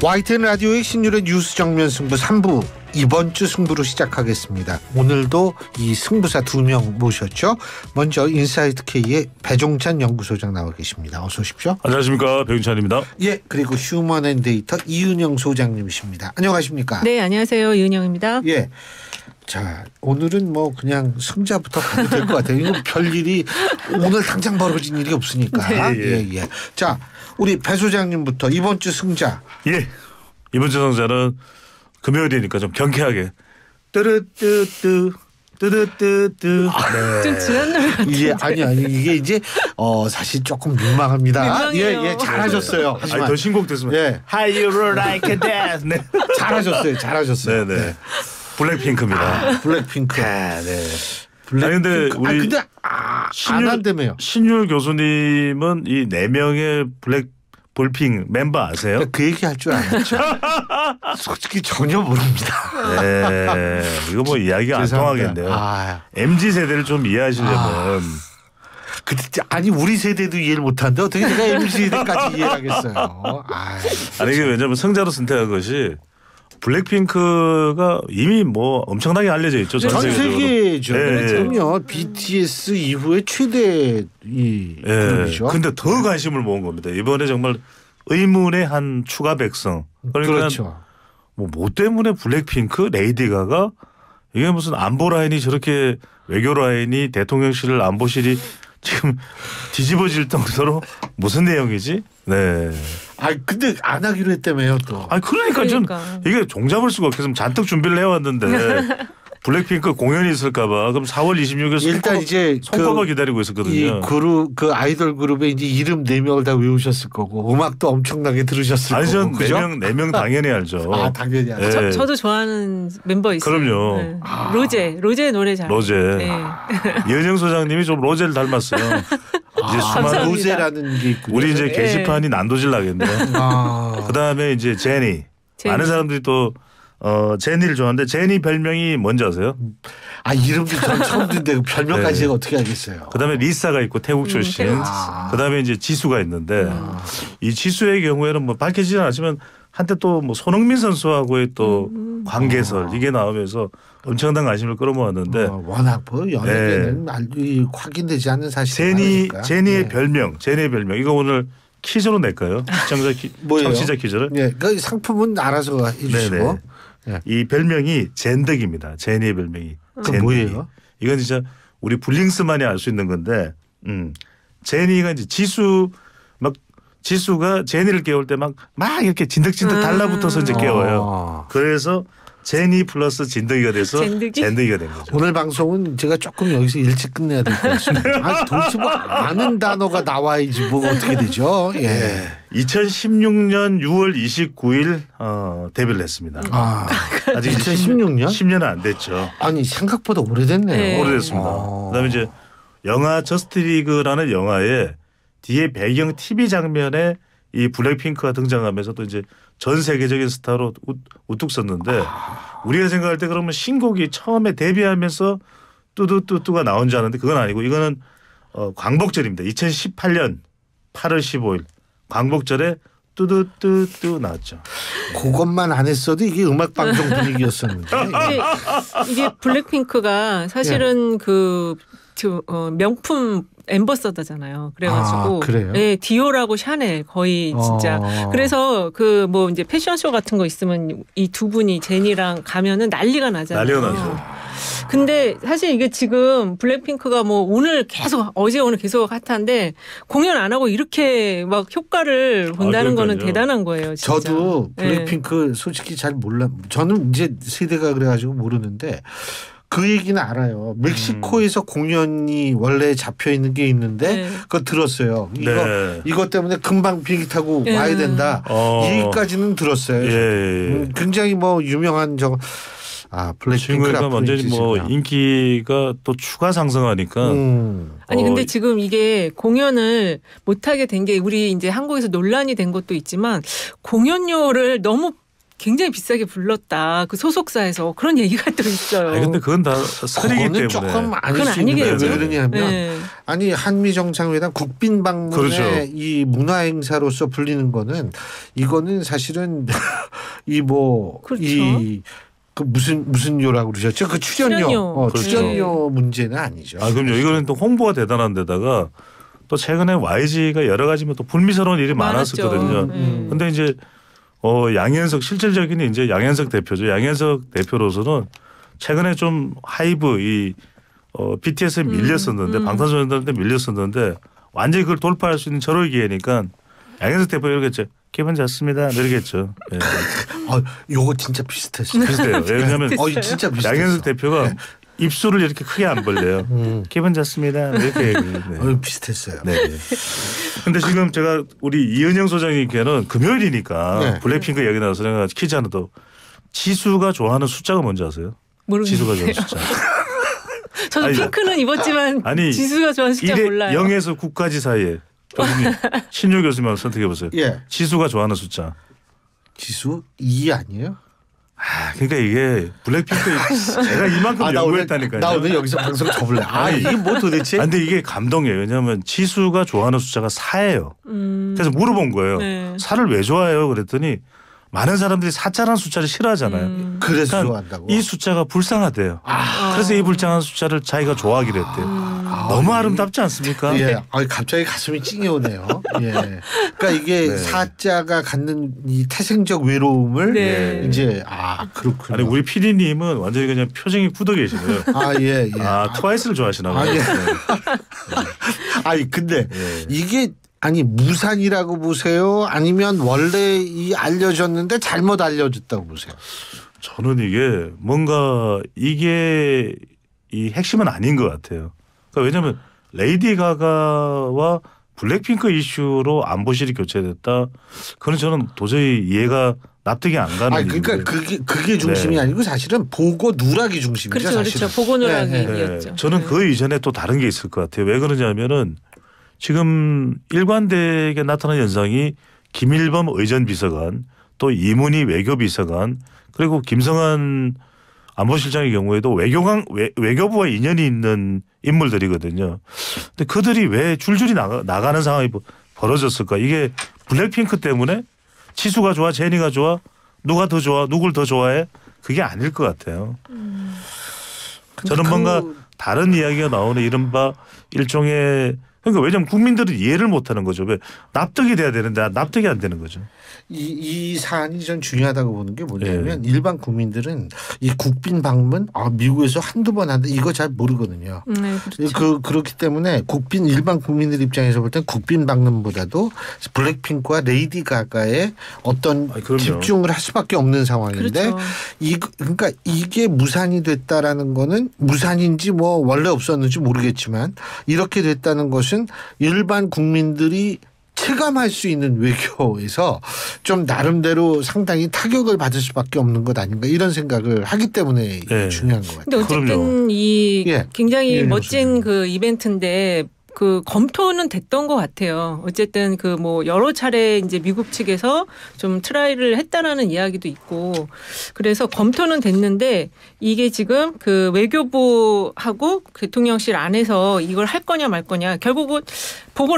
YTN 라디오의 신율의 뉴스 정면 승부 3부 이번 주 승부로 시작하겠습니다. 오늘도 이 승부사 2명 모셨죠. 먼저 인사이트K의 배종찬 연구소장 나와 계십니다. 어서 오십시오. 안녕하십니까, 배종찬입니다. 예, 그리고 휴먼앤데이터 이은영 소장님이십니다. 안녕하십니까. 네, 안녕하세요. 이은영입니다. 예. 자, 오늘은 뭐 그냥 승자부터 가도 될 것 같아요. 이거 별일이 오늘 당장 벌어진 일이 없으니까. 네, 예. 자, 우리 배 소장님부터 이번 주 승자. 예, 이번 주 승자는 금요일이니까 좀 경쾌하게 뜨르뜨뜨 뜨르뜨뜨. 네. 좀 지난 노래 같은데. 이게 아니 이게 이제 사실 조금 민망합니다. 민망해요. 예, 잘하셨어요. 하지만 더 신곡됐으면 예. How you like that. 네. 잘하셨어요. 네네. 네. 블랙핑크입니다. 블랙핑크. 네. 블랙핑크. 아니 근데 우리 근데 안 한다며요. 신율 교수님은 이 4명의 볼핑 멤버 아세요? 그 얘기 할 줄 알았죠. 솔직히 전혀 모릅니다. 네. 이거 뭐 이야기가 안 통하겠네요. MZ 세대를 좀 이해하시려면. 아니 우리 세대도 이해를 못하는데 어떻게 제가 MZ 세대까지 이해하겠어요. 아니 이게 왜냐면 승자로 선택한 것이 블랙핑크가 이미 뭐 엄청나게 알려져 있죠. 전 세계죠. 네. 그럼요. BTS 이후에 최대 그룹이죠. 근데 더 관심을 모은 겁니다. 이번에 정말 의문의 한 추가 백성. 그러니까 그렇죠. 뭐 때문에 블랙핑크, 레이디 가가 이게 무슨 안보 라인이 저렇게 외교 라인이 대통령실 안보실이 지금 뒤집어질 정도로 무슨 내용이지? 네. 근데 안 하기로 했다며요 또. 그러니까 좀 이게 종잡을 수가 없어서 잔뜩 준비를 해왔는데 블랙핑크 공연이 있을까봐 그럼 4월 26일 일단 이제 손꼽아 기다리고 있었거든요. 이 그룹 그 아이돌 그룹의 이제 이름 4명을 다 외우셨을 거고 음악도 엄청나게 들으셨을 거고. 전 4명 당연히 알죠. 당연히 알죠. 네. 저도 좋아하는 멤버 있어요. 그럼요. 네. 로제 노래 잘. 로제. 네. 이은영 소장님이 좀 로제를 닮았어요. 이제 수많은 로제라는 게 있군요. 우리 이제 게시판이 난도질 나겠네요. 그다음에 이제 제니. 많은 사람들이 또 제니를 좋아하는데 제니 별명이 뭔지 아세요? 이름도 전 처음 듣는데 별명까지 제가 어떻게 알겠어요. 그다음에 리사가 있고 태국 출신. 그다음에 이제 지수가 있는데 이 지수의 경우에는 뭐 밝혀지지 않았지만 한때 또 뭐 손흥민 선수하고의 또 관계설 이게 나오면서 엄청난 관심을 끌어모았는데 워낙 뭐 연예계는 확인되지 않는 사실이니까. 제니의 별명 이거 오늘 퀴즈로 낼까요? 청취자 퀴즈를. 네, 그 상품은 알아서 해주시고. 네. 이 별명이 젠덕입니다. 제니의 별명이. 그 뭐예요? 이건 진짜 우리 블링스만이 알 수 있는 건데, 제니가 이제 지수가 제니를 깨울 때 막 이렇게 진득진득 달라붙어서 이제 깨워요. 그래서 제니 플러스 진덕이가 돼서 젠덕이가 된 거죠. 오늘 방송은 제가 조금 여기서 일찍 끝내야 될 것 같습니다. 도대체 뭐 아는 단어가 나와야지 뭐 어떻게 되죠? 예. 2016년 6월 29일 데뷔를 했습니다. 아직 2016년? 10년은 안 됐죠. 생각보다 오래됐네요. 네. 오래됐습니다. 그다음에 이제 영화 저스티리그라는 영화에 뒤에 배경 TV 장면에 이 블랙핑크가 등장하면서 또 이제 전 세계적인 스타로 우뚝 섰는데 우리가 생각할 때 그러면 신곡이 처음에 데뷔하면서 뚜두뚜뚜가 나온 줄 아는데 그건 아니고 이거는 광복절입니다. 2018년 8월 15일 광복절에 뚜두뚜뚜 나왔죠. 그것만 안 했어도 이게 음악 방송 분위기였었는데. 이게 블랙핑크가 사실은 명품 앰버서더잖아요. 그래가지고 그래요? 네, 디올하고 샤넬 거의 진짜. 그래서 뭐 이제 패션쇼 같은 거 있으면 이 두 분이 제니랑 가면은 난리가 나잖아요. 난리가 나죠. 근데 사실 이게 지금 블랙핑크가 뭐 오늘 계속 핫한데 공연 안 하고 이렇게 막 효과를 본다는 거는 대단한 거예요. 진짜. 저도 블랙핑크 솔직히 잘 몰라. 저는 이제 세대가 그래가지고 모르는데 그 얘기는 알아요. 멕시코에서 공연이 원래 잡혀 있는 게 있는데 그거 들었어요. 이것 때문에 금방 비행기 타고 와야 된다. 이 얘기까지는 들었어요. 굉장히 뭐 유명한 블랙핑크가 완전히 뭐 인기가 또 추가 상승하니까. 아니 근데 지금 이게 공연을 못 하게 된 게 우리 이제 한국에서 논란이 된 것도 있지만 공연료를 너무 굉장히 비싸게 불렀다. 그 소속사에서 그런 얘기가 또 있어요. 아니, 근데 그건 다 설이기 때문에. 조금 아닐 수 있는데 왜 그러냐면 네. 아니 한미 정상회담 국빈 방문의 그렇죠. 이 문화 행사로서 불리는 거는 이거는 사실은 이 뭐 이 그 무슨 요라고 그러셨죠? 그 출연료. 그렇죠. 출연료 문제는 아니죠. 아 그럼요. 이거는 또 홍보가 대단한 데다가 또 최근에 YG가 여러 가지 또 불미스러운 일이 많았었거든요. 근데 이제 양현석 실질적인 이제 양현석 대표죠. 양현석 대표로서는 최근에 좀 하이브 이 BTS에 밀렸었는데 방탄소년단한테 밀렸었는데 완전히 그걸 돌파할 수 있는 절호의 기회니까 양현석 대표 이러겠죠. 기분 좋습니다. 이러겠죠. 네. 요거 진짜 비슷했어요. 비슷해요. 왜냐하면 진짜 비슷했어. 양현석 대표가 네. 입술을 이렇게 크게 안 벌려요. 기분 좋습니다. 이렇게 얘기해요. 네. 비슷했어요. 네. 근데 지금 제가 우리 이은영 소장님께는 금요일이니까 네. 블랙핑크 얘기 나와서 내가 퀴즈 하나 더. 지수가 좋아하는 숫자가 뭔지 아세요? 모르겠어요. 지수가 좋아하는 숫자. 저도 아니, 핑크는 입었지만 지수가 좋아하는 숫자 몰라요. 0에서 9까지 사이에 교수님 신유 교수님 선택해 보세요. 예. 지수가 좋아하는 숫자. 지수 2 아니에요? 그러니까 이게 블랙핑크 제가 이만큼 연구했다니까요. 나 오늘 여기서 방송 접을래. 이게 뭐 도대체? 근데 이게 감동이에요. 왜냐하면 지수가 좋아하는 숫자가 4예요. 그래서 물어본 거예요. 네. 4를 왜 좋아해요? 그랬더니 많은 사람들이 4자라는 숫자를 싫어하잖아요. 그래서 그러니까 좋아한다고. 이 숫자가 불쌍하대요. 그래서 이 불쌍한 숫자를 자기가 좋아하기로 했대요. 너무 아름답지 않습니까? 예. 갑자기 가슴이 찡이 오네요. 예. 그러니까 이게 네. 사자가 갖는 이 태생적 외로움을 네. 이제 그렇군요. 아니 우리 PD님은 완전히 그냥 표정이 굳어 계시네요. 예. 트와이스를 좋아하시나 봐요. 아니 근데 예. 이게 무산이라고 보세요? 아니면 원래 이 알려졌는데 잘못 알려졌다고 보세요? 저는 이게 뭔가 이게 이 핵심은 아닌 것 같아요. 그러니까 왜냐하면 레이디 가가와 블랙핑크 이슈로 안보실이 교체됐다. 그건 저는 도저히 이해가 납득이 안 가는 그러니까 그게 중심이 아니고 사실은 보고 누락이 중심이죠. 그렇죠. 사실은. 그렇죠. 보고 누락이었죠. 네. 저는 그 이전에 또 다른 게 있을 것 같아요. 왜 그러냐면은 지금 일관되게 나타난 현상이 김일범 의전비서관 또 이문희 외교비서관 그리고 김성한 안보실장의 경우에도 외교부와 인연이 있는 인물들이거든요. 근데 그들이 왜 줄줄이 나가는 상황이 벌어졌을까? 이게 블랙핑크 때문에 지수가 좋아, 제니가 좋아, 누가 더 좋아, 누굴 더 좋아해? 그게 아닐 것 같아요. 저는 뭔가 다른 이야기가 나오는 이른바 일종의 그러니까 왜냐하면 국민들은 이해를 못하는 거죠. 왜 납득이 돼야 되는데 납득이 안 되는 거죠. 이 사안이 전 중요하다고 보는 게 뭐냐면 일반 국민들은 이 국빈 방문 미국에서 한두 번 한다 이거 잘 모르거든요. 네, 그렇죠. 그렇기 때문에 일반 국민들 입장에서 볼 땐 국빈 방문보다도 블랙핑크와 레이디 가가의 어떤 집중을 할 수밖에 없는 상황인데 그렇죠. 그러니까 이게 무산이 됐다라는 거는 무산인지 뭐 원래 없었는지 모르겠지만 이렇게 됐다는 것은 일반 국민들이 체감할 수 있는 외교에서 좀 나름대로 상당히 타격을 받을 수밖에 없는 것 아닌가 이런 생각을 하기 때문에 중요한 것 같아요. 근데 어쨌든 그럼요. 굉장히 멋진 그 이벤트인데 그 검토는 됐던 것 같아요. 어쨌든 그 뭐 여러 차례 이제 미국 측에서 좀 트라이를 했다라는 이야기도 있고 그래서 검토는 됐는데 이게 지금 그 외교부하고 대통령실 안에서 이걸 할 거냐 말 거냐 결국은 보고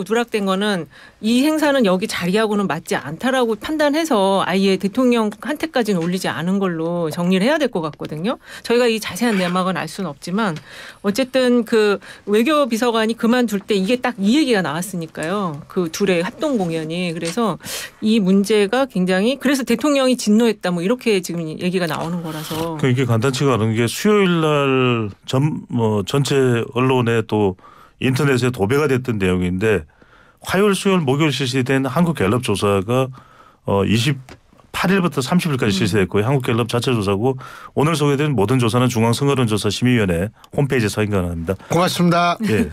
누락된 거는 이 행사는 여기 자리하고는 맞지 않다라고 판단해서 아예 대통령한테까지는 올리지 않은 걸로 정리를 해야 될 것 같거든요. 저희가 이 자세한 내막은 알 수는 없지만 어쨌든 그 외교비서관이 그만둘 때 이게 딱 이 얘기가 나왔으니까요. 그 둘의 합동 공연이. 그래서 이 문제가 굉장히 그래서 대통령이 진노했다 뭐 이렇게 지금 얘기가 나오는 거라서. 이게 간단치가 않은 게 수요일 날 전체 언론에 또 인터넷에 도배가 됐던 내용인데 화요일, 수요일, 목요일 실시된 한국갤럽 조사가 28일부터 30일까지 실시됐고요. 한국갤럽 자체 조사고 오늘 소개된 모든 조사는 중앙선거론조사심의위원회 홈페이지에서 확인가능합니다. 고맙습니다. 예.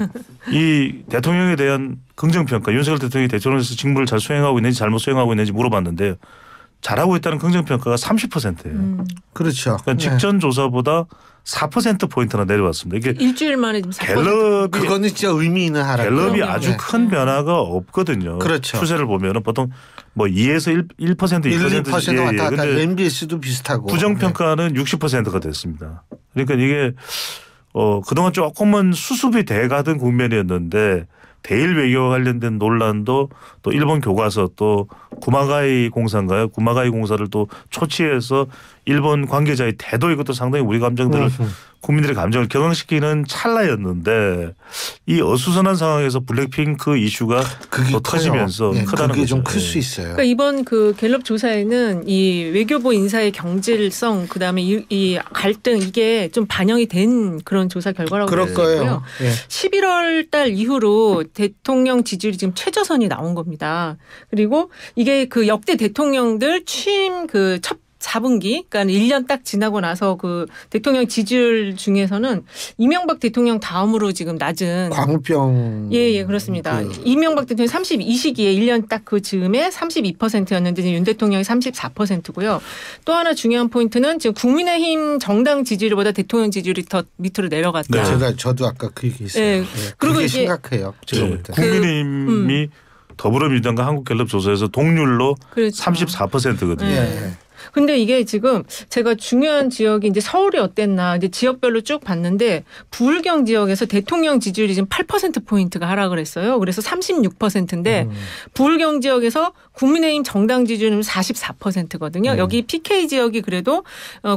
이 대통령에 대한 긍정평가 윤석열 대통령이 대통령에서 직무를 잘 수행하고 있는지 잘못 수행하고 있는지 물어봤는데 잘하고 있다는 긍정평가가 30%예요. 그렇죠. 그러니까 직전 조사보다 4%포인트나 내려왔습니다. 이게 일주일 만에 지금 4%. 갤럽이 그거는 진짜 의미 있는 하락. 갤럽이 그럼요. 아주 큰 변화가 없거든요. 그렇죠. 추세를 보면은 보통 뭐 2에서 1%, 2% 왔다 갔다. 근데 MBS도 비슷하고. 부정평가는 60%가 됐습니다. 그러니까 이게 그동안 조금은 수습이 돼가던 국면이었는데 대일 외교와 관련된 논란도 또 일본 교과서 또 구마가이 공사인가요? 구마가이 공사를 또 초치해서 일본 관계자의 태도 이것도 상당히 우리 감정들을 국민들의 감정을 격앙시키는 찰나였는데 이 어수선한 상황에서 블랙핑크 이슈가 또 터지면서 크다는 그게 거죠. 좀 클 수 있어요. 그러니까 이번 그 갤럽 조사에는 이 외교부 인사의 경질성 그다음에 이 갈등 이게 좀 반영이 된 그런 조사 결과라고 그럴 거예요. 예. 11월 달 이후로 대통령 지지율이 지금 최저선이 나온 겁니다. 그리고 이게 그 역대 대통령들 취임 그 첫 4분기, 그러니까 1년 딱 지나고 나서 그 대통령 지지율 중에서는 이명박 대통령 다음으로 지금 낮은. 광우병. 예, 그렇습니다. 이명박 대통령 이 시기에 1년 딱 그 즈음에 32%였는데 윤 대통령이 34%고요. 또 하나 중요한 포인트는 지금 국민의힘 정당 지지율보다 대통령 지지율이 더 밑으로 내려갔다. 네. 저도 아까 그 얘기했어요. 네. 네. 그리고 그게 이게 심각해요. 제가 볼 때. 국민의힘이 더불어민주당과 한국갤럽 조사에서 동률로 그렇죠. 34%거든요. 예. 근데 이게 지금 제가 중요한 지역이 이제 서울이 어땠나 이제 지역별로 쭉 봤는데 부울경 지역에서 대통령 지지율이 지금 8%포인트가 하락을 했어요. 그래서 36%인데 부울경 지역에서 국민의힘 정당 지지율은 44%거든요. 여기 PK 지역이 그래도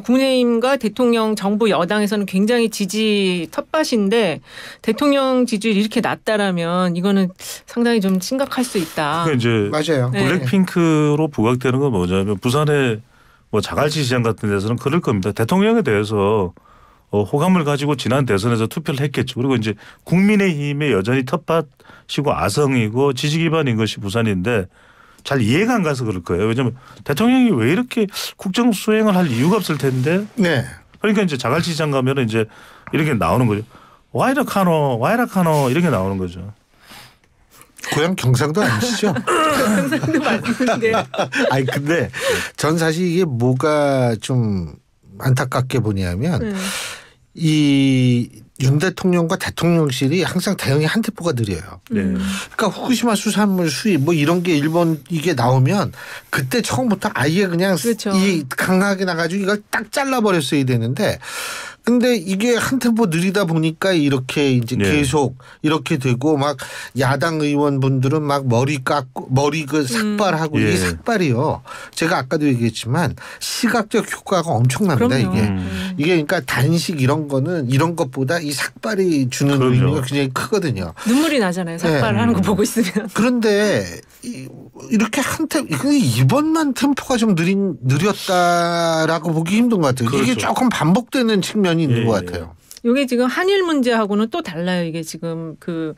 국민의힘과 대통령 정부 여당에서는 굉장히 지지 텃밭인데 대통령 지지율이 이렇게 낮다라면 이거는 상당히 좀 심각할 수 있다. 그러니까 이제 맞아요. 네. 블랙핑크로 부각되는 건 뭐냐면 부산의 뭐 자갈치 시장 같은 데서는 그럴 겁니다. 대통령에 대해서 호감을 가지고 지난 대선에서 투표를 했겠죠. 그리고 이제 국민의힘에 여전히 텃밭이고 아성이고 지지 기반인 것이 부산인데 잘 이해가 안 가서 그럴 거예요. 왜냐하면 대통령이 왜 이렇게 국정 수행을 할 이유가 없을 텐데. 네. 그러니까 이제 자갈치 시장 가면은 이제 이렇게 나오는 거죠. 와이라카노 이렇게 나오는 거죠. 고향 경상도 아니시죠? 경상도 맞는데. 아니 근데 전 사실 이게 뭐가 좀 안타깝게 보냐면 이 윤 대통령과 대통령실이 항상 대응이 한 템포가 느려요. 네. 그러니까 후쿠시마 수산물 수입 뭐 이런 게 일본 이게 나오면 그때 처음부터 아예 그냥 그렇죠. 이 강하게 나가지고 이걸 딱 잘라버렸어야 되는데 근데 이게 한 템포 느리다 보니까 이렇게 이제 네. 계속 이렇게 되고 막 야당 의원분들은 막 머리 깎고 머리 그 삭발하고 예. 이 삭발이요. 제가 아까도 얘기했지만 시각적 효과가 엄청납니다. 그럼요. 이게 그러니까 단식 이런 거는 이런 것보다 이 삭발이 주는 그럼요. 의미가 굉장히 크거든요. 눈물이 나잖아요. 삭발하는 거 보고 있으면. 그런데 이렇게 이번만 템포가 좀 느렸다라고 보기 힘든 것 같아요. 이게 그렇죠. 조금 반복되는 측면이 있는 예, 것 예. 같아요. 이게 지금 한일 문제하고는 또 달라요. 이게 지금 그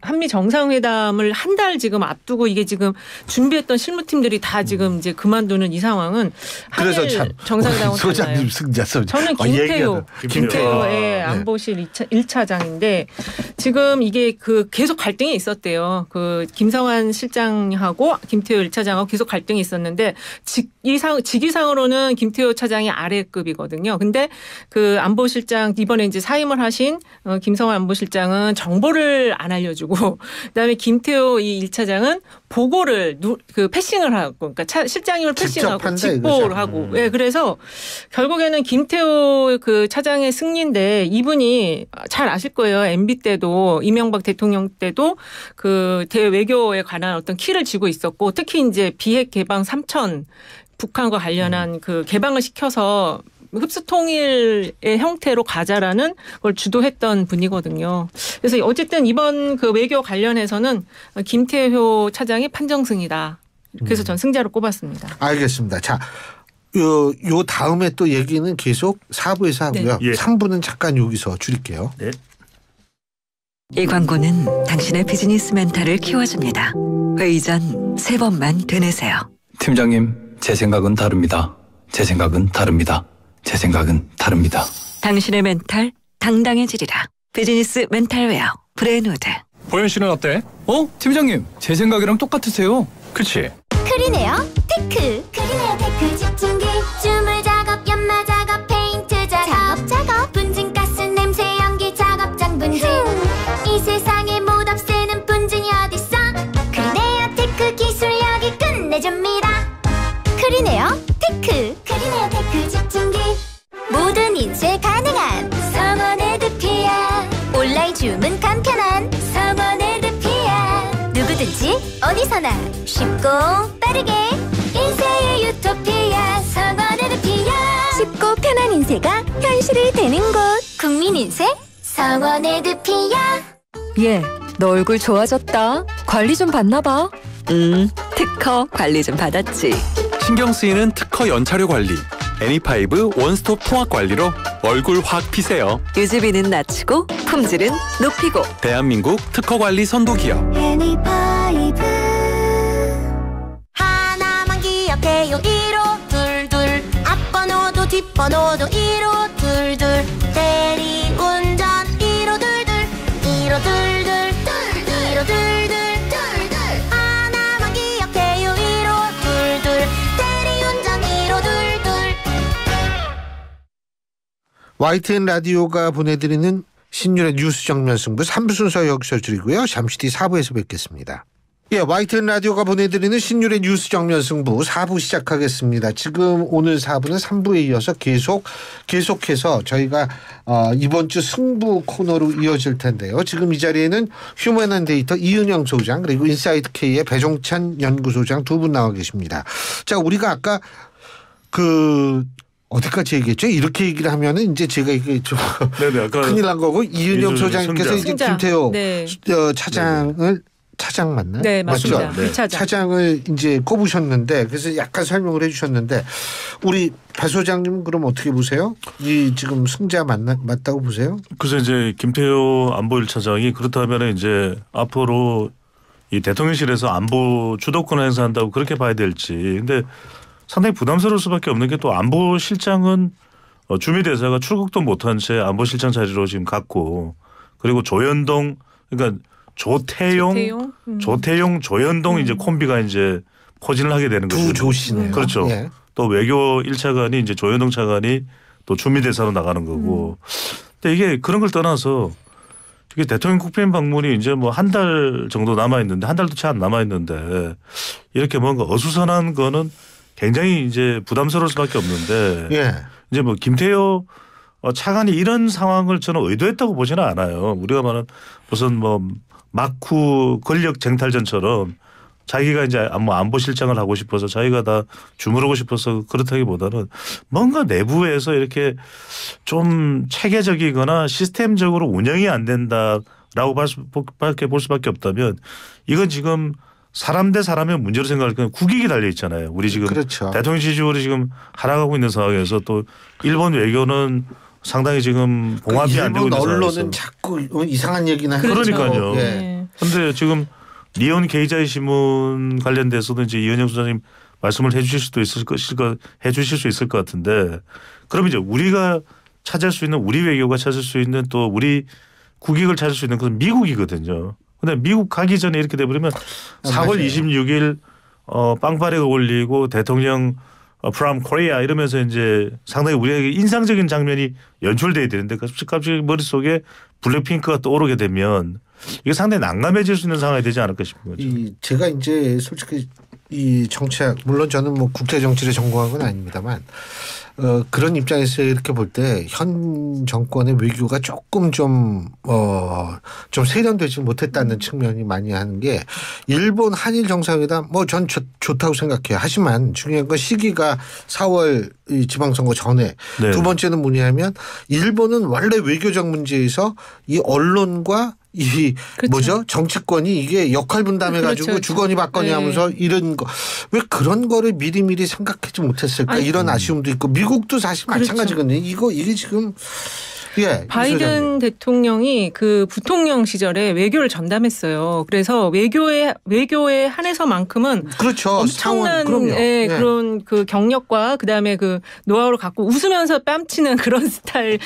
한미 정상회담을 한 달 지금 앞두고 이게 지금 준비했던 실무팀들이 다 지금 이제 그만두는 이 상황은 그래서 한일 참 정상회담은 달라요. 소장님 승자선. 저는 김태효의 안보실 1차장인데 지금 이게 그 계속 갈등이 있었대요. 그 김성환 실장하고 김태효 1차장하고 계속 갈등이 있었는데 직위상으로는 김태효 차장이 아래급이거든요. 근데 그 안보실장 이번에 이제 사임을 하신 김성환 안보실장은 정보를 안 알려주고 그다음에 김태효 이 1차장은 보고를 그 패싱을 하고 그러니까 실장님을 패싱하고 직보를 하고 예, 그래서 결국에는 김태효 그 차장의 승리인데 이분이 잘 아실 거예요. MB 때도 이명박 대통령 때도 그 대외교에 관한 어떤 키를 쥐고 있었고 특히 이제 비핵 개방 3천 북한과 관련한 그 개방을 시켜서 흡수 통일의 형태로 가자라는 걸 주도했던 분이거든요. 그래서 어쨌든 이번 그 외교 관련해서는 김태효 차장이 판정승이다. 그래서 전 승자로 꼽았습니다. 알겠습니다. 자, 요 다음에 또 얘기는 계속 4부에서 하고요. 네. 예. 3부는 잠깐 여기서 줄일게요. 네. 이 광고는 당신의 비즈니스 멘탈을 키워줍니다. 회의 전 3번만 되뇌세요. 팀장님, 제 생각은 다릅니다. 제 생각은 다릅니다. 제 생각은 다릅니다. 당신의 멘탈 당당해지리라. 비즈니스 멘탈웨어 브레인우드. 보현 씨는 어때? 팀장님, 제 생각이랑 똑같으세요. 그치? 크리네어 테크. 크리네어 테크 집중기 주물 작업 연마 작업 페인트 작업 분리 크리네어 테크. 크리네어 테크 집중기. 모든 인쇄 가능한 성원 에드피아. 온라인 주문 간편한 성원 에드피아. 누구든지 어디서나 쉽고 빠르게 인쇄의 유토피아. 성원 에드피아. 쉽고 편한 인쇄가 현실이 되는 곳. 국민 인쇄 성원 에드피아. 얘, 너 얼굴 좋아졌다. 관리 좀 받나 봐. 특허 관리 좀 받았지. 신경 쓰이는 특허 연차료 관리. 애니파이브 원스톱 통합 관리로 얼굴 확 피세요. 유지비는 낮추고 품질은 높이고. 대한민국 특허 관리 선도 기업. 애니파이브. 하나만 기억해요. 1522. 앞번호도 뒷번호도 1522. 대리운전 1522. 1522. 1522. 하나만 기억해요. 1522. 대리운전 1522. YTN 라디오가 보내드리는 신율의 뉴스 정면 승부 3부 순서 여기서 줄이고요. 잠시 뒤 4부에서 뵙겠습니다. 예, YTN 라디오가 보내드리는 신율의 뉴스 정면 승부 4부 시작하겠습니다. 지금 오늘 4부는 3부에 이어서 계속해서 저희가 이번 주 승부 코너로 이어질 텐데요. 지금 이 자리에는 휴먼앤데이터 이은영 소장 그리고 인사이트K의 배종찬 연구소장 두 분 나와 계십니다. 자, 우리가 아까 어디까지 얘기했죠? 이렇게 얘기를 하면은 이제 제가 이게 좀 네네, 아까 큰일 난 거고 이은영 소장님께서 이제 승자. 김태호 네. 차장 맞나요? 네, 맞습니다. 맞죠? 네. 차장을 이제 꼽으셨는데 그래서 약간 설명을 해주셨는데 우리 배 소장님은 그럼 어떻게 보세요? 이 지금 승자 맞다고 보세요? 그래서 이제 김태호 안보 1차장이 그렇다면 이제 앞으로 이 대통령실에서 안보 주도권을 행사한다고 그렇게 봐야 될지. 근데 상당히 부담스러울 수밖에 없는 게 또 안보실장은 주미 대사가 출국도 못한 채 안보실장 자리로 지금 갔고 그리고 조현동 그러니까 조태용, 조현동 이제 콤비가 이제 포진을 하게 되는 거죠. 두 조씨네요. 그렇죠. 예. 또 외교 1차관이 이제 조현동 차관이 또 주미 대사로 나가는 거고. 근데 이게 그런 걸 떠나서 이게 대통령 국빈 방문이 이제 뭐 한 달 정도 남아 있는데 한 달도 채 안 남아 있는데 이렇게 뭔가 어수선한 거는 굉장히 이제 부담스러울 수밖에 없는데 예. 이제 뭐 김태호 차관이 이런 상황을 저는 의도했다고 보지는 않아요. 우리가 말하는 무슨 뭐 마쿠 권력 쟁탈전처럼 자기가 이제 안보실장을 하고 싶어서 자기가 다 주무르고 싶어서 그렇다기보다는 뭔가 내부에서 이렇게 좀 체계적이거나 시스템적으로 운영이 안 된다라고 볼 수밖에 없다면 이건 지금 사람 대 사람의 문제로 생각할 때는 국익이 달려 있잖아요. 우리 지금 그렇죠. 대통령 지지율이 지금 하락하고 있는 상황에서 또 일본 외교는 상당히 지금 봉합이 안 되고 있는 일본 상황에서. 언론은 자꾸 이상한 얘기나 해요. 그러니까요. 예. 그런데 지금 니온 게이자이 신문 관련돼서도 이제 이은영 소장님 말씀을 해주실 수 있을 것 같은데 그럼 이제 우리가 찾을 수 있는 우리 외교가 찾을 수 있는 또 우리 국익을 찾을 수 있는 것은 미국이거든요. 근데 미국 가기 전에 이렇게 돼버리면 4월 26일 빵빠레가 올리고 대통령 from Korea 이러면서 이제 상당히 우리에게 인상적인 장면이 연출돼야 되는데 갑자기 머릿속에 블랙핑크가 떠오르게 되면 이게 상당히 난감해질 수 있는 상황이 되지 않을까 싶은 거죠. 제가 이제 솔직히 이 정치학 물론 저는 뭐 국제 정치를 전공한 건 아닙니다만 그런 입장에서 이렇게 볼 때 현 정권의 외교가 조금 좀 세련되지 못했다는 측면이 많이 하는 게 일본 한일 정상회담 뭐 전 좋다고 생각해요. 하지만 중요한 건 시기가 4월 이 지방선거 전에 네. 두 번째는 뭐냐면 일본은 원래 외교적 문제에서 이 언론과 이 그렇죠. 뭐죠 정치권이 이게 역할 분담해가지고 그렇죠. 주거니 받거니 네. 하면서 이런 거 왜 그런 거를 미리미리 생각하지 못했을까 이런 아쉬움도 있고 미국도 사실 그렇죠. 마찬가지거든요. 이게 지금 바이든 대통령이 그 부통령 시절에 외교를 전담했어요. 그래서 외교에 한해서만큼은 그렇죠. 엄청난 그런 그 경력과 그다음에 그 노하우를 갖고 웃으면서 뺨치는 그런 스타일을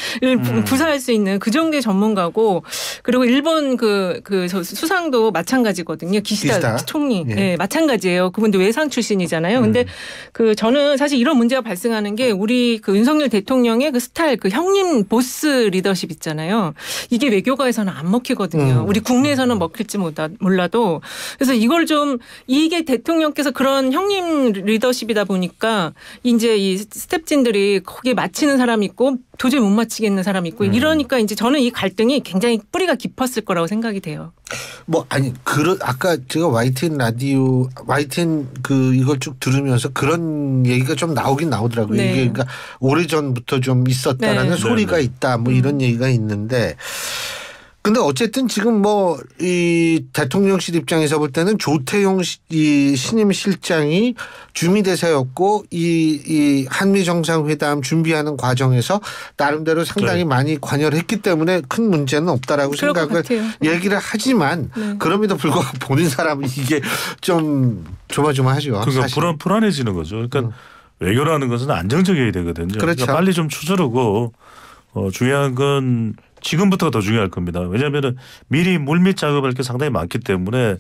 구사할 수 있는 그 정도의 전문가고 그리고 일본 그 수상도 마찬가지거든요. 기시다 총리 마찬가지예요. 그분도 외상 출신이잖아요. 근데 그 저는 사실 이런 문제가 발생하는 게 우리 그 윤석열 대통령의 그 스타일 그 형님 보스 스마트 리더십 있잖아요. 이게 외교가에서는 안 먹히거든요. 우리 국내에서는 먹힐지 몰라도. 그래서 이걸 좀 이게 대통령께서 그런 형님 리더십이다 보니까 이제 이 스텝진들이 거기에 맞히는 사람이 있고 도저히 못 맞히겠는 사람이 있고 이러니까 이제 저는 이 갈등이 굉장히 뿌리가 깊었을 거라고 생각이 돼요. 뭐 아니 아까 제가 YTN 라디오 YTN 이걸 쭉 들으면서 그런 얘기가 좀 나오긴 나오더라고요. 네. 이게 그러니까 오래전부터 좀 있었다라는 네. 소리가 있다. 뭐 이런 얘기가 있는데. 근데 어쨌든 지금 뭐 이 대통령실 입장에서 볼 때는 조태용 이 신임 실장이 주미대사였고 이 한미 정상회담 준비하는 과정에서 나름대로 상당히 네. 많이 관여를 했기 때문에 큰 문제는 없다라고 생각을 얘기를 하지만 그럼에도 불구하고 보는 사람은 이게 좀 조마조마하죠. 그러니까 사실. 불안해지는 거죠. 그러니까 외교라는 것은 안정적이어야 되거든요. 그렇죠. 그러니까 빨리 좀 추스르고 중요한 건 지금부터가 더 중요할 겁니다. 왜냐하면 미리 물밑 작업할 게 상당히 많기 때문에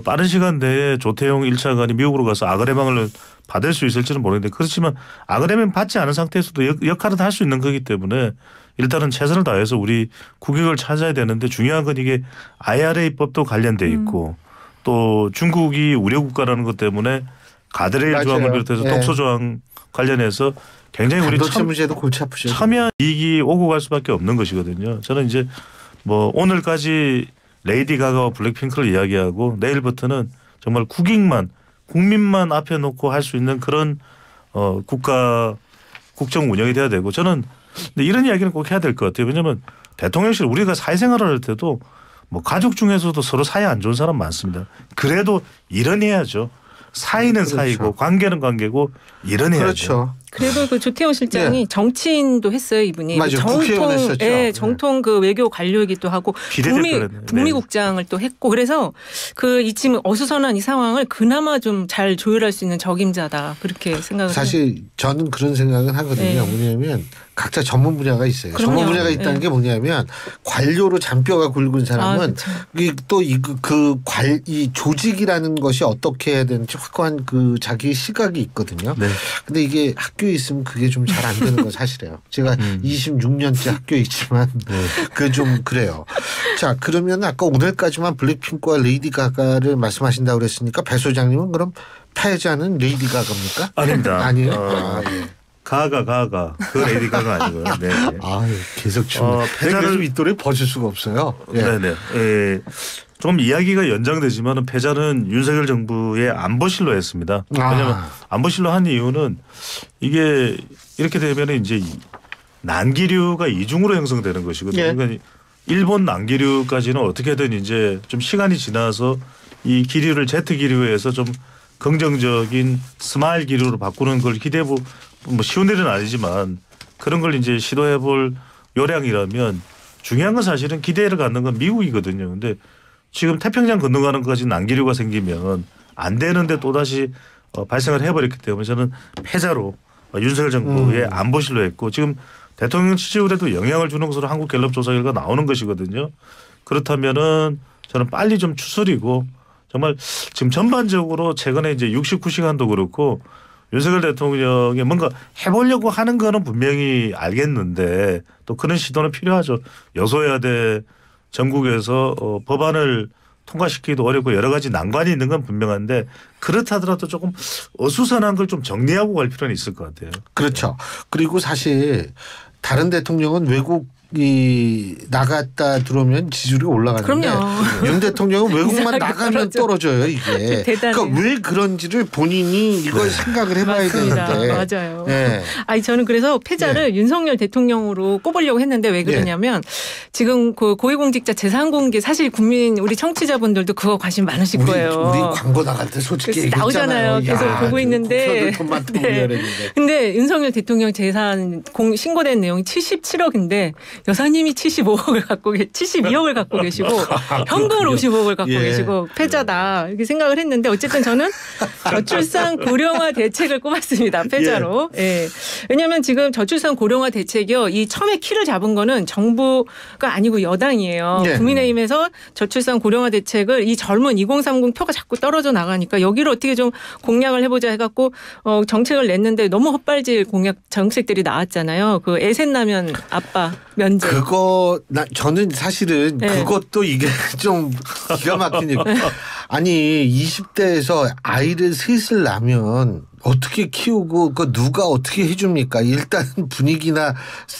빠른 시간 내에 조태용 1차관이 미국으로 가서 아그레망을 받을 수 있을지는 모르겠는데 그렇지만 아그레망 받지 않은 상태에서도 역할은 할 수 있는 거기 때문에 일단은 최선을 다해서 우리 국익을 찾아야 되는데 중요한 건 이게 IRA법도 관련돼 있고 또 중국이 우려 국가라는 것 때문에 가드레일 조항을 비롯해서 독소 조항 관련해서 굉장히 우리 문제도 골치 아프죠. 참여한 이익이 오고 갈 수밖에 없는 것이거든요. 저는 이제 뭐 오늘까지 레이디 가가와 블랙핑크를 이야기하고 내일부터는 정말 국민만 앞에 놓고 할 수 있는 그런 국정 운영이 돼야 되고 저는 근데 이런 이야기는 꼭 해야 될 것 같아요. 왜냐하면 대통령실 우리가 사회생활을 할 때도 뭐 가족 중에서도 서로 사이 안 좋은 사람 많습니다. 그래도 일은 해야죠. 사이는 그렇죠. 사이고 관계는 관계고 일은 해야죠. 그렇죠. 그래도 그 조태용 실장이 정치인도 했어요, 이분이. 맞아요. 국회의원 했었죠. 정통 그 외교 관료이기도 하고 북미국장을 또 했고 그래서 이 지금 어수선한 이 상황을 그나마 좀 잘 조율할 수 있는 적임자다 그렇게 생각을 사실 해요. 저는 그런 생각은 하거든요. 뭐냐면 각자 전문 분야가 있어요. 그럼요. 전문 분야가 있다는 게 뭐냐면 관료로 잔뼈가 굵은 사람은 또 이 조직이라는 것이 어떻게 해야 되는지 확고한 자기 시각이 있거든요. 네. 근데 이게 학교에 있으면 그게 좀 잘 안 되는 건 사실이에요. 제가 26년째 학교에 있지만 그게 좀 그래요. 자, 그러면 아까 오늘까지만 블랙핑크와 레이디 가가를 말씀하신다고 그랬으니까 배 소장님은 그럼 패자는 레이디 가가입니까? 아닙니다. 아니에요? 가가 그 레이디 가가 아니고요. 네. 계속 패자를 이 또래 벗을 수가 없어요. 네네. 좀 이야기가 연장되지만은 패자는 윤석열 정부의 안보실로 했습니다. 왜냐하면 안보실로 한 이유는 이게 이렇게 되면 이제 난기류가 이중으로 형성되는 것이거든요. 그러니까 일본 난기류까지는 어떻게든 이제 좀 시간이 지나서 이 기류를 제트 기류에서 좀 긍정적인 스마일 기류로 바꾸는 걸 뭐 쉬운 일은 아니지만 그런 걸 이제 시도해볼 요량이라면 중요한 건 사실은 기대를 갖는 건 미국이거든요. 근데 지금 태평양 건너가는 것까지 난기류가 생기면 안 되는데 또다시 발생을 해버렸기 때문에 저는 패자로 윤석열 정부의 안보실로 했고 지금 대통령 지지율에도 영향을 주는 것으로 한국갤럽 조사 결과 나오는 것이거든요. 그렇다면은 저는 빨리 좀 추스리고 정말 지금 전반적으로 최근에 이제 69시간도 그렇고 윤석열 대통령이 뭔가 해보려고 하는 거는 분명히 알겠는데 또 그런 시도는 필요하죠. 여소야대 전국에서 법안을 통과시키기도 어렵고 여러 가지 난관이 있는 건 분명한데 그렇다더라도 조금 어수선한 걸 좀 정리하고 갈 필요는 있을 것 같아요. 그렇죠. 그리고 사실 다른 대통령은 외국이 나갔다 들어오면 지지율이 올라가는데 윤 대통령은 외국만 나가면 떨어져요 이게. 그러니까 왜 그런지를 본인이 이걸 생각을 해봐야 되는데. 맞아요. 아니 저는 그래서 패자를 윤석열 대통령으로 꼽으려고 했는데 왜 그러냐면 지금 그 고위공직자 재산 공개 사실 우리 청취자분들도 그거 관심 많으실 거예요. 우리 광고 나갈 때 솔직히 나오잖아요. 계속 보고 있는데. 근데 윤석열 대통령 재산 신고된 내용이 77억인데 여사님이 75억을 갖고 72억을 갖고 계시고 현금을 50억을 갖고 계시고 패자다 이렇게 생각을 했는데 어쨌든 저는 저출산 고령화 대책을 꼽았습니다. 패자로. 예. 왜냐하면 지금 저출산 고령화 대책이요. 이 처음에 키를 잡은 거는 정부가 아니고 여당이에요. 국민의힘에서 저출산 고령화 대책을 이 젊은 2030 표가 자꾸 떨어져 나가니까 여기를 어떻게 좀 공략을 해보자 해갖고 정책을 냈는데 너무 헛발질 공약 정책들이 나왔잖아요. 그 애셋 나면 아빠 면제. 저는 사실은 그것도 이게 좀 기가 막힌 얘기. 아니 20대에서 아이를 셋을 낳으면 어떻게 키우고 그 누가 어떻게 해줍니까? 일단 분위기나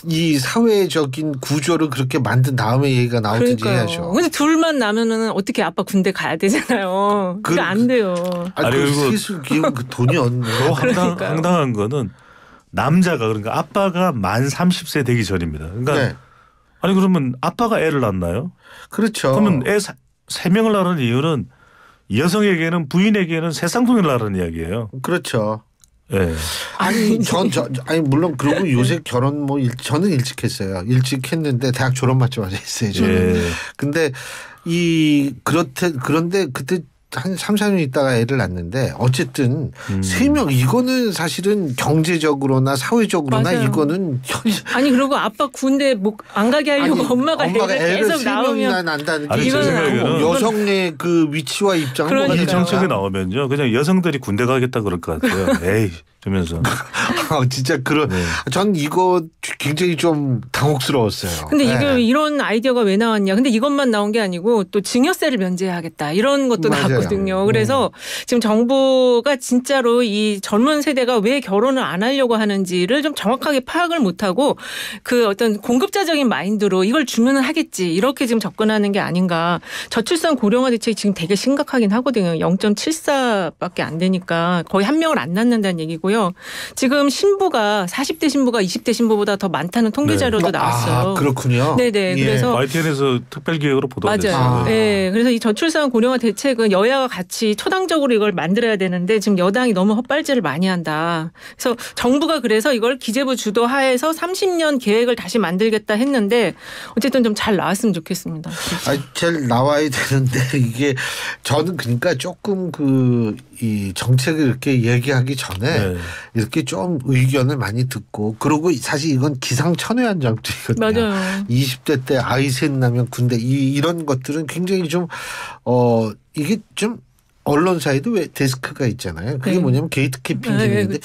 이 사회적인 구조를 그렇게 만든 다음에 얘기가 나오든지 해야죠. 근데 둘만 나면은 어떻게 아빠 군대 가야 되잖아요. 그게 안 돼요. 아니 그리고 셋을 키우면 그 돈이 없네. 황당한 거는 남자가 그러니까 아빠가 만 30세 되기 전입니다. 그러니까 아니 그러면 아빠가 애를 낳나요? 그렇죠. 그러면 애 3명을 낳는 이유는 여성에게는 부인에게는 새 쌍둥이를 낳는 이야기예요. 그렇죠. 네. 아니 아니 물론 그리고 요새 결혼 저는 일찍 했어요. 일찍 했는데 대학 졸업 맞자마자 했어요. 저는. 근데 그런데 그때 한 3, 4년 있다가 애를 낳는데 어쨌든 3명 이거는 사실은 경제적으로나 사회적으로나 맞아요. 이거는 아니 그리고 아빠 군대 안 가게 하려고 엄마가 애를 계속 낳으면 난다는 게 이거는 여성의 그 위치와 입장은 이 정책이 나오면요 그냥 여성들이 군대 가겠다 그럴 것 같아요. 에이 이러면서 진짜 전 이거 굉장히 좀 당혹스러웠어요. 근데 이게 이런 아이디어가 왜 나왔냐? 근데 이것만 나온 게 아니고 또 증여세를 면제하겠다 이런 것도 나왔거든요. 그래서 지금 정부가 진짜로 이 젊은 세대가 왜 결혼을 안 하려고 하는지를 좀 정확하게 파악을 못하고 그 어떤 공급자적인 마인드로 이걸 주면은 하겠지 이렇게 지금 접근하는 게 아닌가. 저출산 고령화 대책이 지금 되게 심각하긴 하거든요. 0.74밖에 안 되니까 거의 한 명을 안 낳는다는 얘기고요. 지금 신부가 40대 신부가 20대 신부보다 더 많다는 통계 자료도 나왔어요. 그렇군요. 네네. 그래서 YTN에서 특별기획으로 보도가 맞아요. 됐어요. 네. 그래서 이 저출산 고령화 대책은 여야가 같이 초당적으로 이걸 만들어야 되는데 지금 여당이 너무 헛발질을 많이 한다. 그래서 정부가 그래서 이걸 기재부 주도 하에서 30년 계획을 다시 만들겠다 했는데 어쨌든 좀 잘 나왔으면 좋겠습니다. 잘 나와야 되는데 이게 저는 그러니까 조금 이 정책을 이렇게 얘기하기 전에 이렇게 좀 의견을 많이 듣고 그리고 사실 이건 기상천외한 정책이거든요. 맞아요. 20대 때 아이 셋 나면 군대 이런 것들은 굉장히 좀 이게 좀 언론사에도 왜 데스크가 있잖아요. 그게 뭐냐면 게이트키핑 기능인데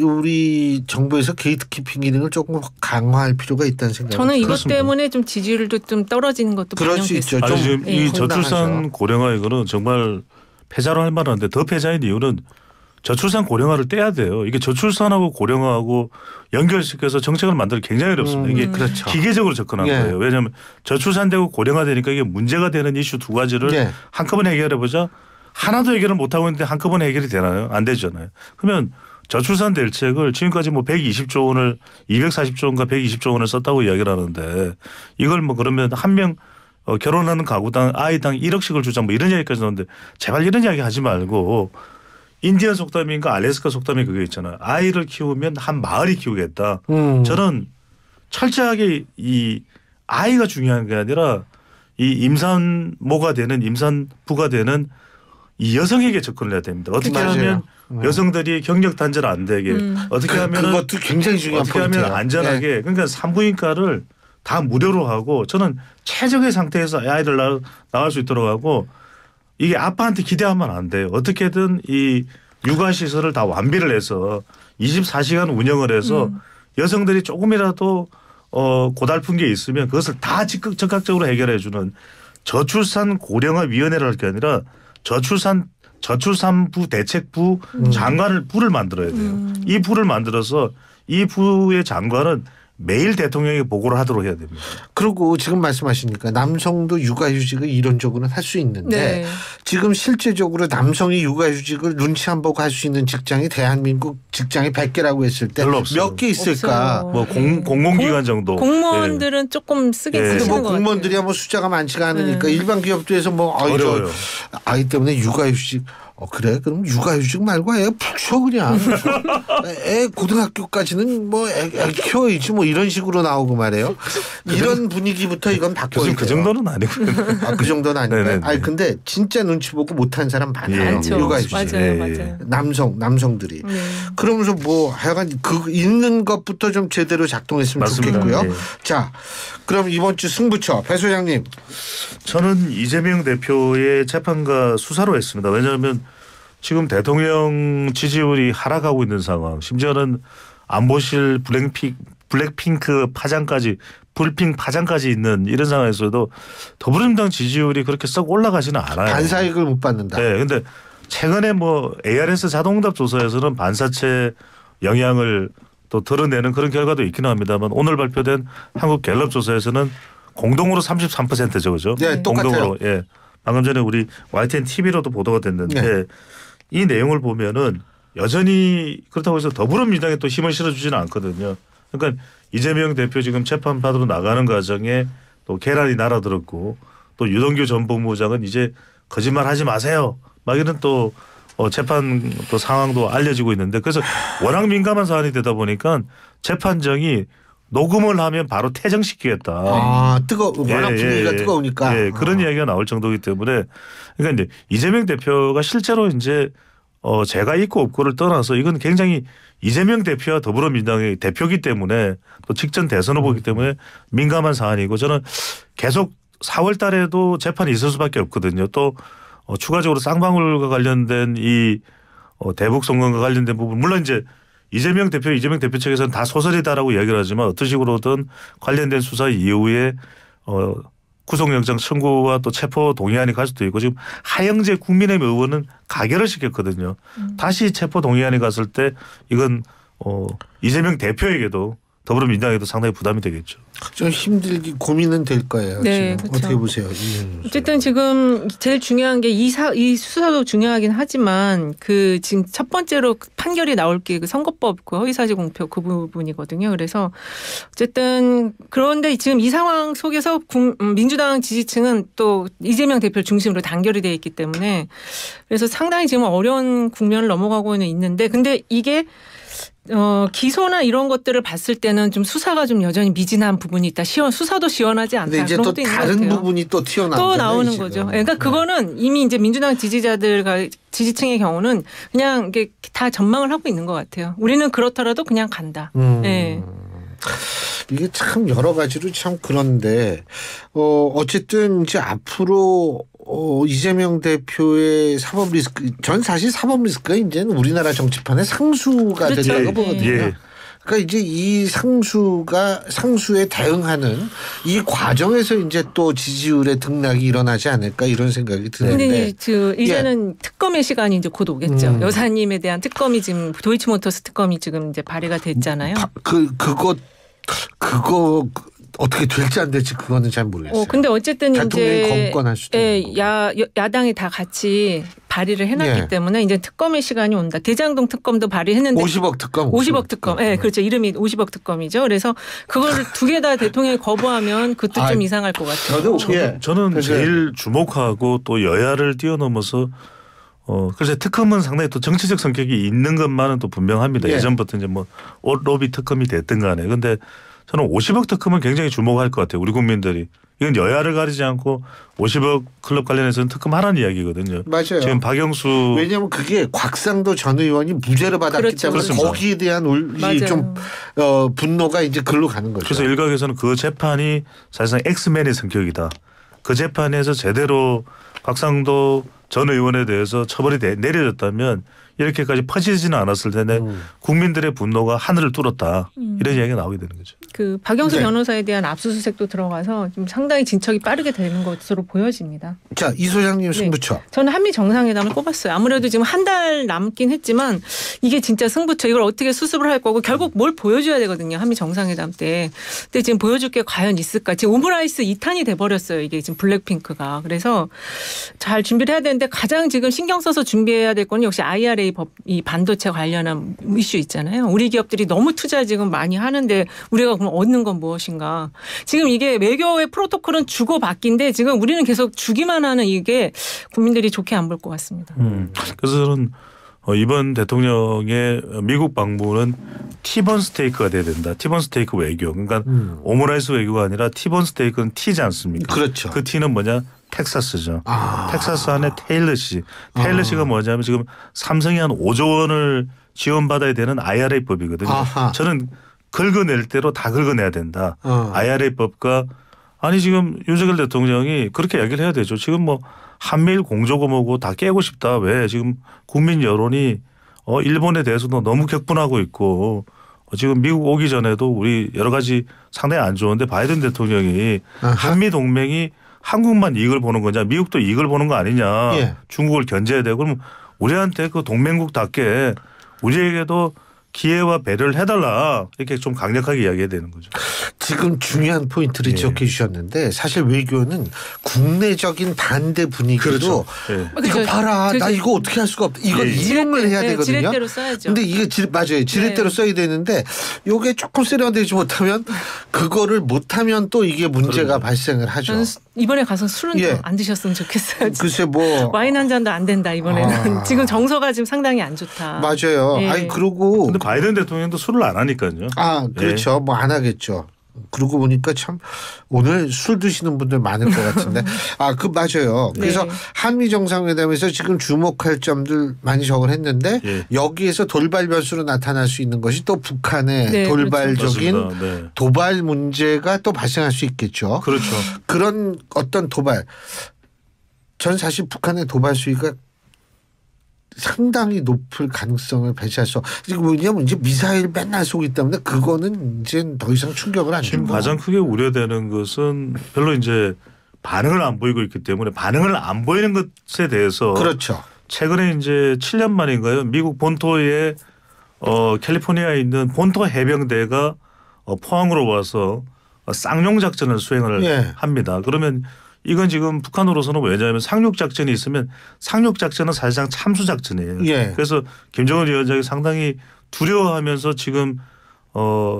우리 정부에서 게이트키핑 기능을 조금 강화할 필요가 있다는 생각이 저는 이것 그렇습니다. 때문에 좀 지지율도 좀 떨어지는 것도 그럴 수 있죠. 아니, 지금 이 저출산 고령화 이거는 정말 패자로 할 만한데 더 패자인 이유는 저출산 고령화를 떼야 돼요. 이게 저출산하고 고령화하고 연결시켜서 정책을 만들기 굉장히 어렵습니다. 이게 기계적으로 접근한 거예요. 왜냐하면 저출산되고 고령화되니까 이게 문제가 되는 이슈 두 가지를 한꺼번에 해결해보자. 하나도 해결을 못하고 있는데 한꺼번에 해결이 되나요? 안 되잖아요. 그러면 저출산 대책을 지금까지 120조 원을 240조 원과 120조 원을 썼다고 이야기를 하는데 이걸 그러면 한 명 결혼하는 가구당 아이당 1억씩을 주자 이런 이야기까지 나오는데 제발 이런 이야기 하지 말고 인디언 속담인가 알래스카 속담이 그게 있잖아요. 아이를 키우면 한 마을이 키우겠다. 저는 철저하게 이 아이가 중요한 게 아니라 이 임산모가 되는 임산부가 되는 이 여성에게 접근을 해야 됩니다. 어떻게 하면 여성들이 경력 단절 안 되게 어떻게 하면 그것도 굉장히 중요한 어떻게 하면 포인트예요. 안전하게 그러니까 산부인과를 다 무료로 하고 저는 최적의 상태에서 아이를 낳을 수 있도록 하고 이게 아빠한테 기대하면 안 돼요. 어떻게든 이 육아시설을 다 완비를 해서 24시간 운영을 해서 여성들이 조금이라도 고달픈 게 있으면 그것을 다 적극적으로 해결해 주는 저출산 고령화 위원회를 할 게 아니라 저출산부 대책부 부를 만들어야 돼요. 이 부를 만들어서 이 부의 장관은 매일 대통령에게 보고를 하도록 해야 됩니다. 그리고 지금 말씀하시니까 남성도 육아휴직을 이론적으로는 할 수 있는데 지금 실제적으로 남성이 육아휴직을 눈치 안 보고 할 수 있는 직장이 대한민국 직장이 100개라고 했을 때 몇 개 있을까? 공공기관 정도. 공무원들은 조금 쓰긴 쓰는 것 같아요. 공무원들이야 숫자가 많지가 않으니까 일반 기업들에서 어려워요. 아이 때문에 육아휴직 그래? 그럼 육아휴직 말고 애 푹 쉬어 그냥. 애 고등학교까지는 뭐 애 키워야지 뭐 이런 식으로 나오고 말이에요. 이런 분위기부터 이건 바꿔야 돼요. 그 정도는 아니고요. 그 정도는 아니고요. 네네. 근데 진짜 눈치 보고 못한 사람 많아요. 예, 육아휴직. 맞아요. 남성들이. 그러면서 뭐 하여간 그 있는 것부터 좀 제대로 작동했으면 맞습니다. 좋겠고요. 예. 자, 그럼 이번 주 승부처 배 소장님. 저는 이재명 대표의 재판과 수사로 했습니다. 왜냐하면 지금 대통령 지지율이 하락하고 있는 상황, 심지어는 안보실 블랙핑크 파장까지 불핑 파장까지 있는 이런 상황에서도 더불어민주당 지지율이 그렇게 썩 올라가지는 않아요. 반사익을 못 받는다. 네, 근데 최근에 뭐 ARS 자동응답 조사에서는 반사체 영향을 또 드러내는 그런 결과도 있기는 합니다만 오늘 발표된 한국 갤럽 조사에서는 공동으로 33%죠, 그죠? 네, 똑같아요. 공동으로. 예. 방금 전에 우리 YTN TV로도 보도가 됐는데 네. 이 내용을 보면은 여전히 그렇다고 해서 더불어민주당에 또 힘을 실어주지는 않거든요. 그러니까 이재명 대표 지금 재판 받으러 나가는 과정에 또 계란이 날아들었고 또 유동규 전 법무부장은 이제 거짓말하지 마세요. 막 이런 또 재판 또 상황도 알려지고 있는데 그래서 워낙 민감한 사안이 되다 보니까 재판정이 녹음을 하면 바로 퇴정시키겠다. 워낙 분위기가 뜨거우니까. 예, 그런 이야기가 나올 정도이기 때문에 그러니까 이제 이재명 대표가 실제로 이제 제가 있고 없고를 떠나서 이건 굉장히 이재명 대표와 더불어민주당의 대표기 때문에 또 직전 대선 후보이기 때문에 민감한 사안이고 저는 계속 4월 달에도 재판이 있을 수밖에 없거든요. 또 추가적으로 쌍방울과 관련된 이 대북 송금과 관련된 부분 물론 이제 이재명 대표 측에서는 다 소설이다라고 이야기를 하지만 어떤 식으로든 관련된 수사 이후에 구속영장 청구와 또 체포 동의안이 갈 수도 있고 지금 하영재 국민의힘 의원은 가결을 시켰거든요. 다시 체포 동의안이 갔을 때 이건 이재명 대표에게도 더불어민주당에도 상당히 부담이 되겠죠. 좀 힘들기 고민은 될 거예요. 네, 지금. 그렇죠. 어떻게 보세요? 어쨌든 지금 제일 중요한 게 이 수사도 중요하긴 하지만 그 지금 첫 번째로 판결이 나올 게 그 선거법 그 허위사실 공표 그 부분이거든요. 그래서 어쨌든 그런데 지금 이 상황 속에서 민주당 지지층은 또 이재명 대표를 중심으로 단결이 돼 있기 때문에 그래서 상당히 지금 어려운 국면을 넘어가고는 있는데 근데 이게 기소나 이런 것들을 봤을 때는 좀 수사가 좀 여전히 미진한 부분이 있다. 수사도 시원하지 않다. 근데 이제 또 다른 부분이 또 나오는 지금. 거죠. 그러니까 그거는 이미 이제 민주당 지지자들과 지지층의 경우는 그냥 이게 다 전망을 하고 있는 것 같아요. 우리는 그렇더라도 그냥 간다. 네. 이게 참 여러 가지로 참 그런데 어쨌든 이제 앞으로 이재명 대표의 사법 리스크 전 사실 사법 리스크가 이제는 우리나라 정치판의 상수가 그렇죠. 된다고 보거든요. 예. 그러니까 이제 이 상수에 대응하는 이 과정에서 이제 또 지지율의 등락이 일어나지 않을까 이런 생각이 드는데. 근데 이제는 특검의 시간이 이제 곧 오겠죠. 여사님에 대한 특검이 지금 도이치모터스 특검이 지금 이제 발의가 됐잖아요. 그거 어떻게 될지 안 될지 그거는 잘 모르겠어요. 근데 어쨌든 대통령이 이제 거부권할 수도 있고. 야당이 다 같이 발의를 해놨기 때문에 이제 특검의 시간이 온다. 대장동 특검도 발의했는데 50억 특검. 50억 특검. 네, 그렇죠. 이름이 50억 특검이죠. 그래서 그거를 두 개 다 대통령이 거부하면 그것도 좀 이상할 것 같아요. 저는 제일 주목하고 또 여야를 뛰어넘어서 그래서 특검은 상당히 또 정치적 성격이 있는 것만은 또 분명합니다. 예전부터 이제 뭐 로비 특검이 됐든 간에. 근데 저는 50억 특검은 굉장히 주목할 것 같아요. 우리 국민들이. 이건 여야를 가리지 않고 50억 클럽 관련해서는 특검하라는 이야기거든요. 맞아요. 지금 박영수. 왜냐하면 그게 곽상도 전 의원이 무죄를 받았기 때문에 그렇습니다. 거기에 대한 좀 분노가 이제 글로 가는 거죠. 그래서 일각에서는 그 재판이 사실상 엑스맨의 성격이다. 그 재판에서 제대로 곽상도 전 의원에 대해서 처벌이 내려졌다면 이렇게까지 퍼지지는 않았을 텐데 국민들의 분노가 하늘을 뚫었다. 이런 이야기가 나오게 되는 거죠. 그 박영수 변호사에 대한 압수수색도 들어가서 좀 상당히 진척이 빠르게 되는 것으로 보여집니다. 자, 이 소장님 승부처. 저는 한미 정상회담을 꼽았어요. 아무래도 지금 한 달 남긴 했지만 이게 진짜 승부처. 이걸 어떻게 수습을 할 거고 결국 뭘 보여줘야 되거든요. 한미 정상회담 때. 근데 지금 보여줄 게 과연 있을까. 지금 오므라이스 2탄이 돼버렸어요. 이게 지금 블랙핑크가. 그래서 잘 준비를 해야 되는데 가장 지금 신경 써서 준비해야 될 건 역시 IRA IRA 법, 이 반도체 관련한 이슈 있잖아요. 우리 기업들이 너무 투자 지금 많이 하는데 우리가 그럼 얻는 건 무엇인가. 지금 이게 외교의 프로토콜은 주고받기인데 지금 우리는 계속 주기만 하는 이게 국민들이 좋게 안 볼 것 같습니다. 그래서 저는 이번 대통령의 미국 방문은 티본 스테이크가 돼야 된다. 티본 스테이크 외교. 그러니까 오므라이스 외교가 아니라 티본 스테이크는 티지 않습니까? 그렇죠. 그 티는 뭐냐? 텍사스죠. 텍사스 안에 테일러시. 테일러시가 뭐냐면 지금 삼성이 한 5조 원을 지원받아야 되는 IRA 법이거든요. 저는 긁어낼 대로 다 긁어내야 된다. IRA 법과 아니 지금 윤석열 대통령이 그렇게 얘기를 해야 되죠. 지금 뭐 한미일 공조고 뭐고 다 깨고 싶다. 왜 지금 국민 여론이 일본에 대해서도 너무 격분하고 있고 지금 미국 오기 전에도 우리 여러 가지 상당히 안 좋은데 바이든 대통령이 한미 동맹이 한국만 이익을 보는 거냐 미국도 이익을 보는 거 아니냐 예. 중국을 견제해야 되고 그럼 우리한테 그 동맹국답게 우리에게도 기회와 배려를 해달라 이렇게 좀 강력하게 이야기해야 되는 거죠. 지금 중요한 포인트를 예. 지적해 주셨는데 사실 외교는 국내적인 반대 분위기도 그렇죠. 예. 이거 봐라 나 이거 어떻게 할 수가 없다. 이걸 예. 이용을 해야 되거든요. 지렛대로 써야죠. 근데 이게 맞아요. 지렛대로 써야 되는데 이게 조금 세련되지 못하면 그거를 못하면 또 이게 문제가 발생을 하죠. 저는 이번에 가서 술은 예. 좀 안 드셨으면 좋겠어요. 글쎄 뭐 와인 한 잔도 안 된다 이번에는. 지금 정서가 지금 상당히 안 좋다. 맞아요. 예. 아니 그러고 근데 바이든 대통령도 술을 안 하니까요. 그렇죠. 뭐 안 하겠죠. 그러고 보니까 참 오늘 술 드시는 분들 많을 것 같은데 맞아요. 그래서 네. 한미 정상회담에서 지금 주목할 점들 많이 적을 했는데 예. 여기에서 돌발 변수로 나타날 수 있는 것이 또 북한의 네, 돌발적인 그렇죠. 네. 도발 문제가 또 발생할 수 있겠죠. 그렇죠. 그런 어떤 도발 전 사실 북한의 도발 수위가 상당히 높을 가능성을 배제할 수. 왜냐하면 이제 미사일 맨날 쏘기 때문에 그거는 이제 더 이상 충격을 안 지금 주고. 가장 크게 우려되는 것은 별로 이제 반응을 안 보이고 있기 때문에 반응을 안 보이는 것에 대해서 그렇죠. 최근에 이제 7년 만인가요? 미국 본토에 캘리포니아에 있는 본토 해병대가 포항으로 와서 쌍용 작전을 수행을 예. 합니다. 그러면 이건 지금 북한으로서는 왜냐하면 상륙 작전이 있으면 상륙 작전은 사실상 참수 작전이에요. 예. 그래서 김정은 위원장이 상당히 두려워하면서 지금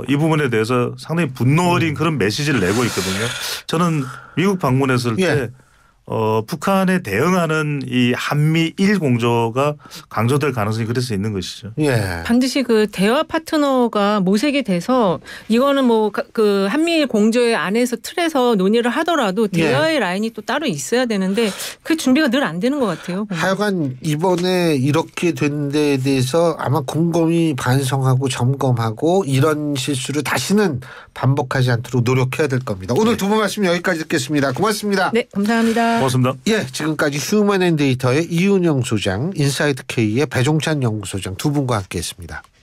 이 부분에 대해서 상당히 분노 어린 그런 메시지를 내고 있거든요. 저는 미국 방문했을 때 예. 북한에 대응하는 이 한미일 공조가 강조될 가능성이 그래서 있는 것이죠. 예. 반드시 그 대화 파트너가 모색이 돼서 이거는 뭐 그 한미일 공조의 안에서 틀에서 논의를 하더라도 대화의 라인이 또 따로 있어야 되는데 그 준비가 늘 안 되는 것 같아요. 하여간 이번에 이렇게 된 데에 대해서 아마 곰곰이 반성하고 점검하고 이런 실수를 다시는 반복하지 않도록 노력해야 될 겁니다. 오늘 두 분 말씀 여기까지 듣겠습니다. 고맙습니다. 네, 감사합니다. 고맙습니다. 예, 지금까지 휴먼앤데이터의 이윤영 소장, 인사이드 K의 배종찬 연구소장 두 분과 함께했습니다.